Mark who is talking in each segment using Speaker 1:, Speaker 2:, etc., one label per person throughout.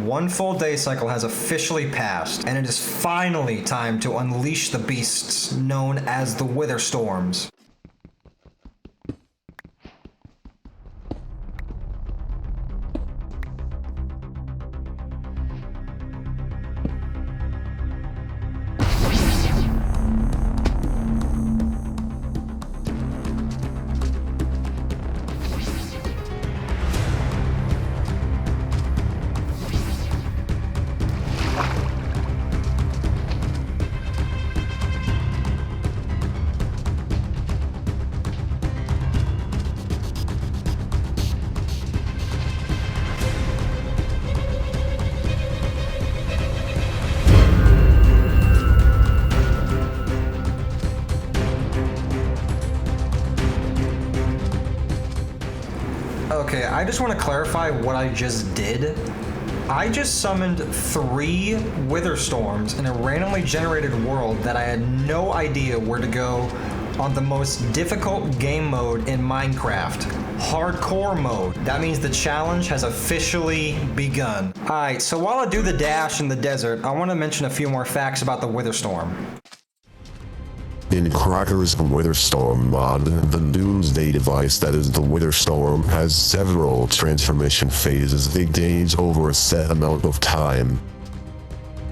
Speaker 1: one full day cycle has officially passed, and it is finally time to unleash the beasts known as the Wither Storms. Okay, I just want to clarify what I just did. I just summoned 3 Wither Storms in a randomly generated world that I had no idea where to go on the most difficult game mode in Minecraft, hardcore mode. That means the challenge has officially begun. Alright, so while I do the dash in the desert, I want to mention a few more facts about the Wither Storm.
Speaker 2: In Cracker's Wither Storm mod, the Doomsday device that is the Wither Storm has several transformation phases that gains over a set amount of time.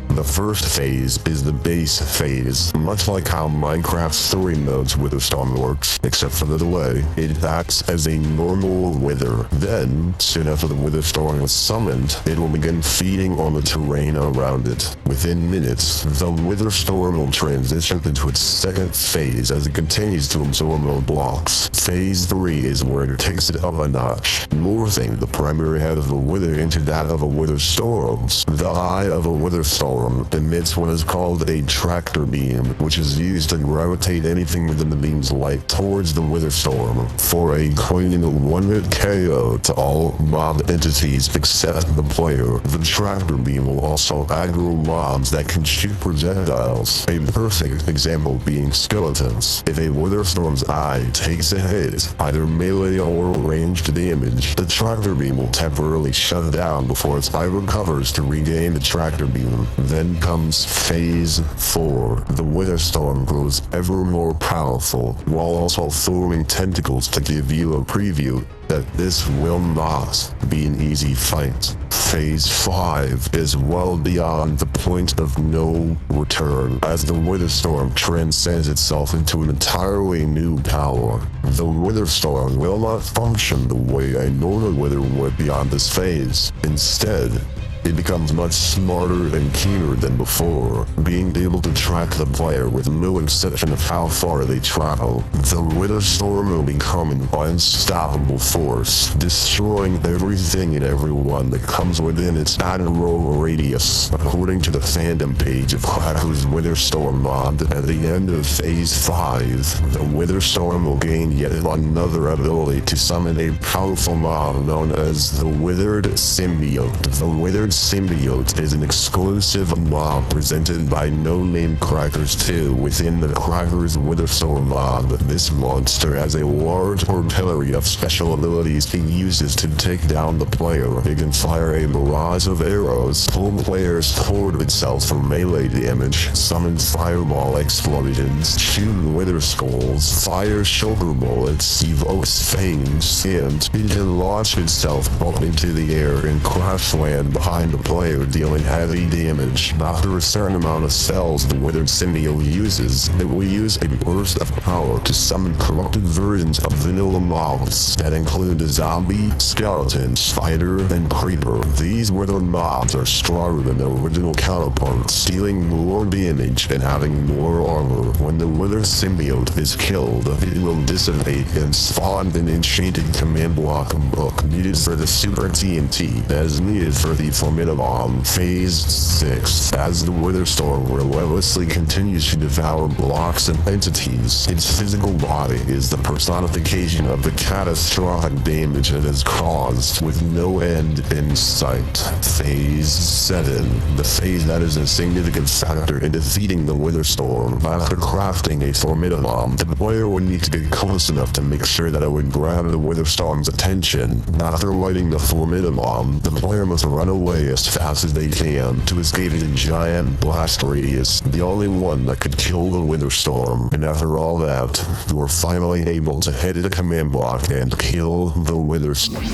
Speaker 2: The first phase is the base phase, much like how Minecraft's story mode's Wither Storm works, except for the delay. It acts as a normal wither. Then, soon after the Wither Storm is summoned, it will begin feeding on the terrain around it. Within minutes, the Wither Storm will transition into its second phase as it continues to absorb more blocks. Phase 3 is where it takes it up a notch, morphing the primary head of the wither into that of a Wither Storm. The eye of a Wither Storm emits what is called a tractor beam, which is used to gravitate anything within the beam's light towards the Wither Storm for a clean 1-hit KO to all mob entities except the player. The tractor beam will also aggro mobs that can shoot projectiles, a perfect example being skeletons. If a Wither Storm's eye takes a hit, either melee or ranged damage, the tractor beam will temporarily shut down before its eye recovers to regain the tractor beam. Then comes Phase 4. The Wither Storm grows ever more powerful, while also forming tentacles to give you a preview that this will not be an easy fight. Phase 5 is well beyond the point of no return, as the Wither Storm transcends itself into an entirely new power. The Wither Storm will not function the way a normal wither would beyond this phase. Instead, it becomes much smarter and keener than before, being able to track the player with no exception of how far they travel. The Wither Storm will become an unstoppable force, destroying everything and everyone that comes within its aggro radius. According to the fandom page of Cracker's Wither Storm mod, at the end of Phase 5, the Wither Storm will gain yet another ability to summon a powerful mob known as the Withered Symbiote. The Withered Symbiote is an exclusive mob presented by No Name Crackers 2 within the Cracker's Wither Storm mod. This monster has a large artillery of special abilities it uses to take down the player. It can fire a barrage of arrows, pull players toward itself for melee damage, summon fireball explosions, shoot wither skulls, fire shoulder bullets, evokes fangs, and it can launch itself up into the air and crash land behind the player, dealing heavy damage. After a certain amount of cells the Withered Symbiote uses, it will use a burst of power to summon corrupted versions of vanilla mobs that include a zombie, skeleton, spider, and creeper. These withered mobs are stronger than their original counterparts, dealing more damage and having more armor. When the Withered Symbiote is killed, it will dissipate and spawn an enchanted command block book needed for the Super TNT as needed for the Formidabomb. Phase 6. As the Wither Storm relentlessly continues to devour blocks and entities, its physical body is the personification of the catastrophic damage it has caused, with no end in sight. Phase 7. The phase that is a significant factor in defeating the Wither Storm. After crafting a Formidabomb, the player would need to get close enough to make sure that it would grab the Wither Storm's attention. After lighting the Formidabomb, the player must run away away as fast as they can to escape the giant blast radius, the only one that could kill the Wither Storm. And after all that, you were finally able to hit the command block and kill the Wither Storm.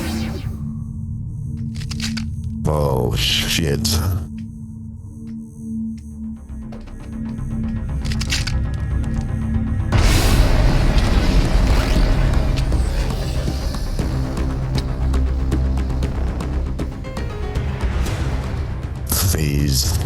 Speaker 2: Oh shit.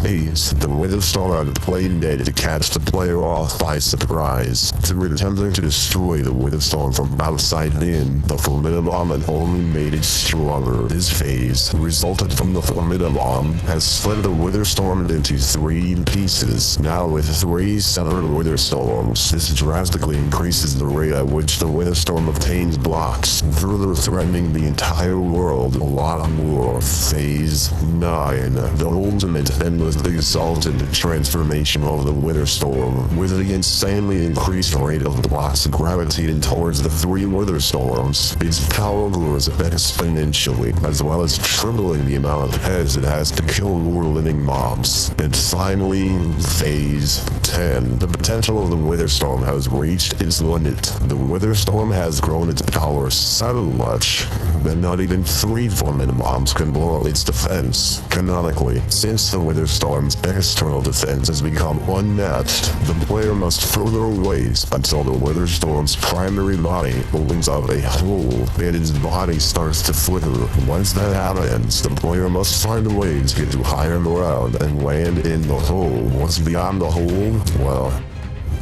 Speaker 2: Phase. The Wither Storm had played dead to catch the player off by surprise. Through attempting to destroy the Wither Storm from outside in, the Formidable Bomb only made it stronger. This phase, resulted from the Formidable Bomb, has split the Wither Storm into 3 pieces, now with 3 separate Wither Storms. This drastically increases the rate at which the Wither Storm obtains blocks, further threatening the entire world a lot more. Phase 9. The ultimate endlessly exalted transformation of the Wither Storm, with the insanely increased rate of blocks gravitating towards the 3 Wither Storms. Its power grows exponentially, as well as tripling the amount of heads it has to kill more living mobs. And finally, Phase 10. The potential of the Wither Storm has reached its limit. The Wither Storm has grown its power so much that not even 3 Formidable Bombs can blow up its defense. Canonically, since the Wither Storm's external defense has become unmatched, the player must further waste until the Wither Storm's primary body opens up a hole and its body starts to flicker. Once that happens, the player must find a way to get to higher ground and land in the hole. What's beyond the hole? Well,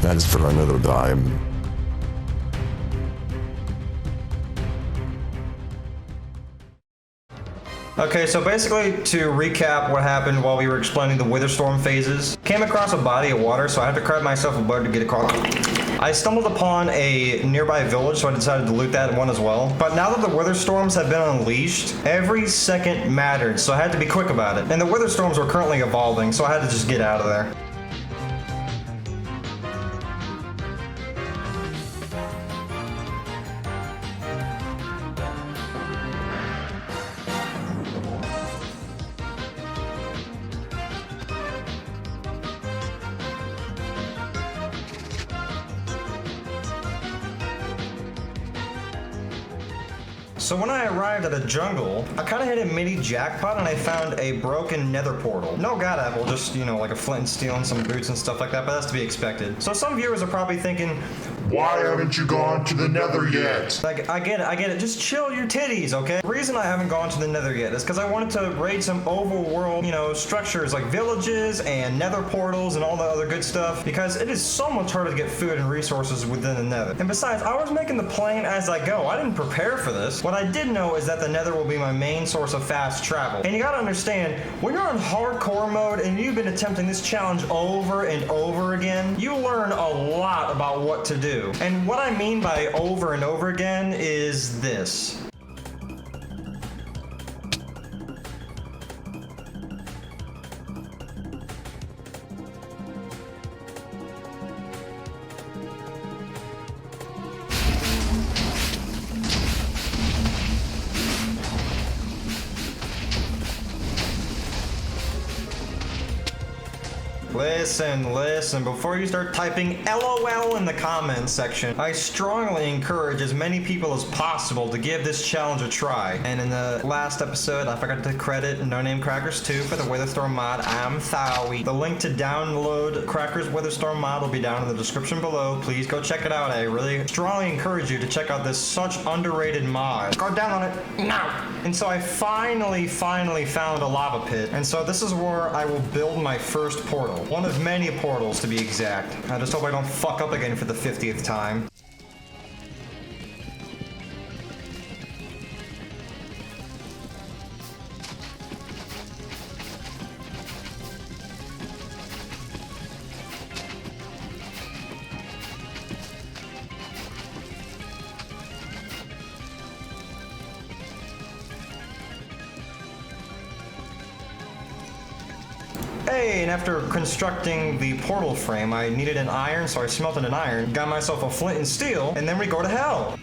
Speaker 2: that's for another time.
Speaker 1: Okay, so basically, to recap what happened while we were explaining the Wither Storm phases, came across a body of water, so I had to grab myself a boat to get across. I stumbled upon a nearby village, so I decided to loot that one as well. But now that the Wither Storms have been unleashed, every second mattered, so I had to be quick about it. And the Wither Storms were currently evolving, so I had to just get out of there. So when I arrived at the jungle, I kind of hit a mini jackpot and I found a broken nether portal. No god apple, just, you know, like a flint and steel and some boots and stuff like that, but that's to be expected. So some viewers are probably thinking,
Speaker 3: why haven't you gone to the nether yet?
Speaker 1: like, I get it, just chill your titties, okay? The reason I haven't gone to the nether yet is because I wanted to raid some overworld, you know, structures like villages and nether portals and all the other good stuff, because it is so much harder to get food and resources within the nether. And besides, I was making the plan as I go. I didn't prepare for this. What I did know is that the nether will be my main source of fast travel. And you gotta understand, when you're on hardcore mode and you've been attempting this challenge over and over again, you learn a lot about what to do. And what I mean by over and over again is this. Listen, before you start typing LOL in the comments section, I strongly encourage as many people as possible to give this challenge a try. And in the last episode, I forgot to credit No Name Crackers 2 for the Witherstorm mod. I'm sorry. The link to download Crackers Witherstorm mod will be down in the description below. Please go check it out. I really strongly encourage you to check out this such underrated mod. Go down on it now. And so I finally found a lava pit. And so this is where I will build my first portal. One of many portals, to be exact. I just hope I don't fuck up again for the 50th time. Hey, and after constructing the portal frame, I needed an iron, so I smelted an iron, got myself a flint and steel, and then we go to hell.